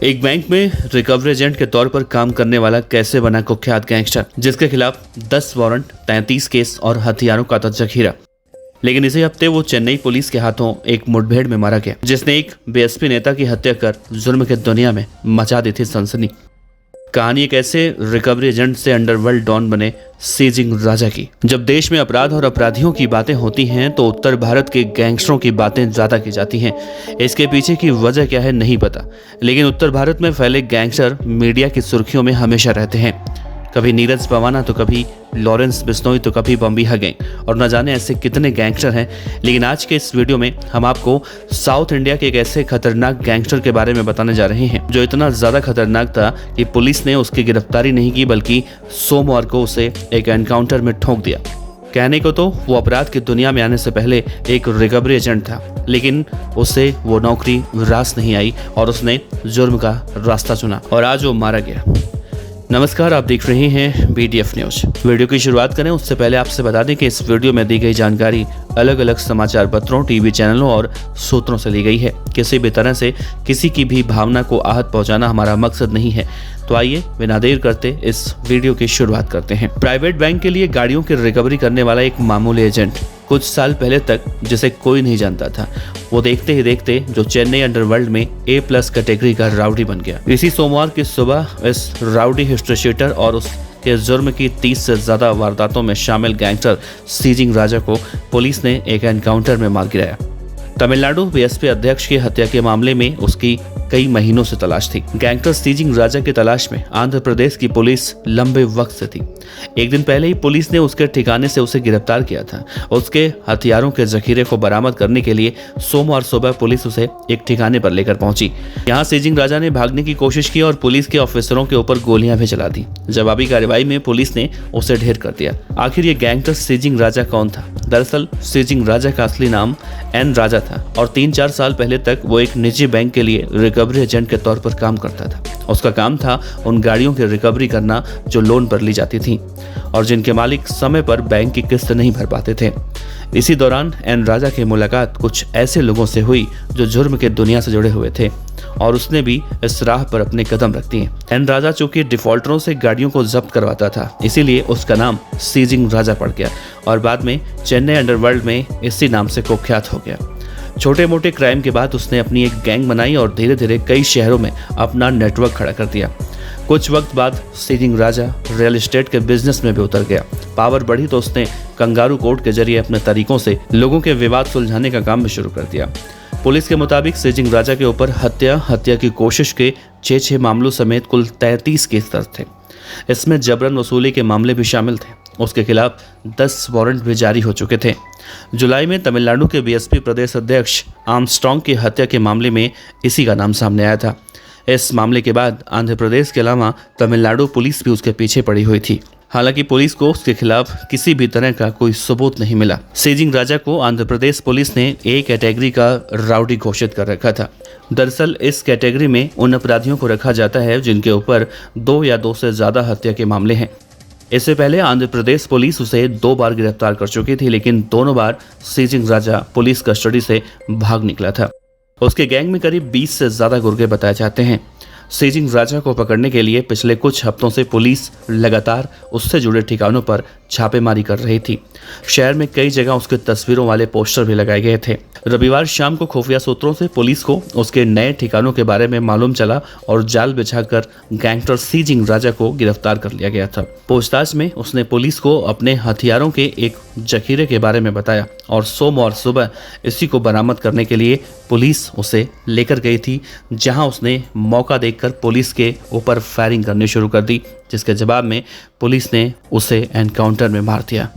एक बैंक में recovery agent के तौर पर काम करने वाला कैसे बना कुख्यात गैंगस्टर, जिसके खिलाफ 10 वारंट, 33 केस और हथियारों का था जखीरा। लेकिन इसी हफ्ते वो चेन्नई पुलिस के हाथों एक मुठभेड़ में मारा गया, जिसने एक बीएसपी नेता की हत्या कर जुर्म की दुनिया में मचा दी थी सनसनी। कहानी एक ऐसे रिकवरी एजेंट से अंडरवर्ल्ड डॉन बने सीजिंग राजा की। जब देश में अपराध और अपराधियों की बातें होती हैं तो उत्तर भारत के गैंगस्टरों की बातें ज्यादा की जाती हैं। इसके पीछे की वजह क्या है नहीं पता, लेकिन उत्तर भारत में फैले गैंगस्टर मीडिया की सुर्खियों में हमेशा रहते हैं। कभी नीरज पवाना तो कभी लॉरेंस बिश्नोई तो कभी बम्बीहा गैंग, और न जाने ऐसे कितने गैंगस्टर हैं। लेकिन आज के इस वीडियो में हम आपको साउथ इंडिया के एक ऐसे खतरनाक गैंगस्टर के बारे में बताने जा रहे हैं, जो इतना ज्यादा खतरनाक था कि पुलिस ने उसकी गिरफ्तारी नहीं की, बल्कि सोमवार को उसे एक एनकाउंटर में ठोक दिया। कहने को तो वो अपराध की दुनिया में आने से पहले एक रिकवरी एजेंट था, लेकिन उसे वो नौकरी रास नहीं आई और उसने जुर्म का रास्ता चुना और आज वो मारा गया। नमस्कार, आप देख रहे हैं BDF न्यूज। वीडियो की शुरुआत करें उससे पहले आपसे बता दें कि इस वीडियो में दी गई जानकारी अलग अलग समाचार पत्रों, टीवी चैनलों और सूत्रों से ली गई है। किसी भी तरह से किसी की भी भावना को आहत पहुंचाना हमारा मकसद नहीं है। तो आइए बिना देर करते इस वीडियो की शुरुआत करते हैं। प्राइवेट बैंक के लिए गाड़ियों की रिकवरी करने वाला एक मामूली एजेंट कुछ साल पहले तक जिसे कोई नहीं जानता था, वो देखते ही देखते जो चेन्नई अंडरवर्ल्ड में A+ कैटेगरी का राउडी बन गया। इसी सोमवार की सुबह इस राउडी हिस्ट्री शीटर और उसके जुर्म की 30 से ज्यादा वारदातों में शामिल गैंगस्टर सीजिंग राजा को पुलिस ने एक एनकाउंटर में मार गिराया। तमिलनाडु बीएसपी अध्यक्ष की हत्या के मामले में उसकी कई महीनों से तलाश थी। गैंगस्टर सीजिंग राजा की तलाश में आंध्र प्रदेश की पुलिस लंबे वक्त से थी। एक दिन पहले ही पुलिस ने उसके ठिकाने से उसे गिरफ्तार किया था। उसके हथियारों के जखीरे को बरामद करने के लिए सोमवार सुबह पुलिस उसे एक ठिकाने पर लेकर पहुंची। यहाँ सीजिंग राजा ने भागने की कोशिश की और पुलिस के ऑफिसरों के ऊपर गोलियां भी चला दी। जवाबी कार्रवाई में पुलिस ने उसे ढेर कर दिया। आखिर ये गैंगस्टर सीजिंग राजा कौन था? दरअसल सीजिंग राजा का असली नाम एन राजा था और 3-4 साल पहले तक वो एक निजी बैंक के लिए रिकवरी एजेंट के तौर पर काम करता था। उसका काम था उन गाड़ियों की रिकवरी करना जो लोन पर ली जाती थी और जिनके मालिक समय पर बैंक की किस्त नहीं भर पाते थे। इसी दौरान एन राजा की मुलाकात कुछ ऐसे लोगों से हुई जो जुर्म के दुनिया से जुड़े हुए थे और उसने भी इस राह पर अपने कदम रख दिए। एन राजा चूंकि डिफॉल्टरों से गाड़ियों को जब्त करवाता था, इसीलिए उसका नाम सीजिंग राजा पड़ गया और बाद में चेन्नई अंडरवर्ल्ड में इसी नाम से कुख्यात हो गया। छोटे मोटे क्राइम के बाद उसने अपनी एक गैंग बनाई और धीरे धीरे कई शहरों में अपना नेटवर्क खड़ा कर दिया। कुछ वक्त बाद सीजिंग राजा रियल एस्टेट के बिजनेस में भी उतर गया। पावर बढ़ी तो उसने कंगारू कोर्ट के जरिए अपने तरीकों से लोगों के विवाद सुलझाने का काम भी शुरू कर दिया। पुलिस के मुताबिक सीजिंग राजा के ऊपर हत्या की कोशिश के 6 मामलों समेत कुल 33 केस दर्ज थे। इसमें जबरन वसूली के मामले भी शामिल थे। उसके खिलाफ 10 वारंट भी जारी हो चुके थे। जुलाई में तमिलनाडु के बीएसपी प्रदेश अध्यक्ष आर्मस्ट्रांग की हत्या के मामले में इसी का नाम सामने आया था। इस मामले के बाद आंध्र प्रदेश के अलावा तमिलनाडु पुलिस भी उसके पीछे पड़ी हुई थी। हालांकि पुलिस को उसके खिलाफ किसी भी तरह का कोई सबूत नहीं मिला। सीजिंग राजा को आंध्र प्रदेश पुलिस ने A कैटेगरी का राउडी घोषित कर रखा था। दरअसल इस कैटेगरी में उन अपराधियों को रखा जाता है जिनके ऊपर 2 या 2 से ज्यादा हत्या के मामले हैं। इससे पहले आंध्र प्रदेश पुलिस उसे 2 बार गिरफ्तार कर चुकी थी, लेकिन दोनों बार सीजिंग राजा पुलिस कस्टडी से भाग निकला था। उसके गैंग में करीब 20 से ज्यादा गुर्गे बताए जाते हैं। सीजिंग राजा को पकड़ने के लिए पिछले कुछ हफ्तों से पुलिस लगातार उससे जुड़े ठिकानों पर छापेमारी कर रही थी। शहर में कई जगह उसके तस्वीरों वाले पोस्टर भी लगाए गए थे। रविवार शाम को खुफिया सूत्रों से पुलिस को उसके नए ठिकानों के बारे में मालूम चला और जाल बिछाकर गैंगस्टर सीजिंग राजा को गिरफ्तार कर लिया गया था। पूछताछ में उसने पुलिस को अपने हथियारों के एक जखीरे के बारे में बताया और सोमवार सुबह इसी को बरामद करने के लिए पुलिस उसे लेकर गई थी, जहां उसने मौका देखकर पुलिस के ऊपर फायरिंग करनी शुरू कर दी, जिसके जवाब में पुलिस ने उसे एनकाउंटर में मार दिया।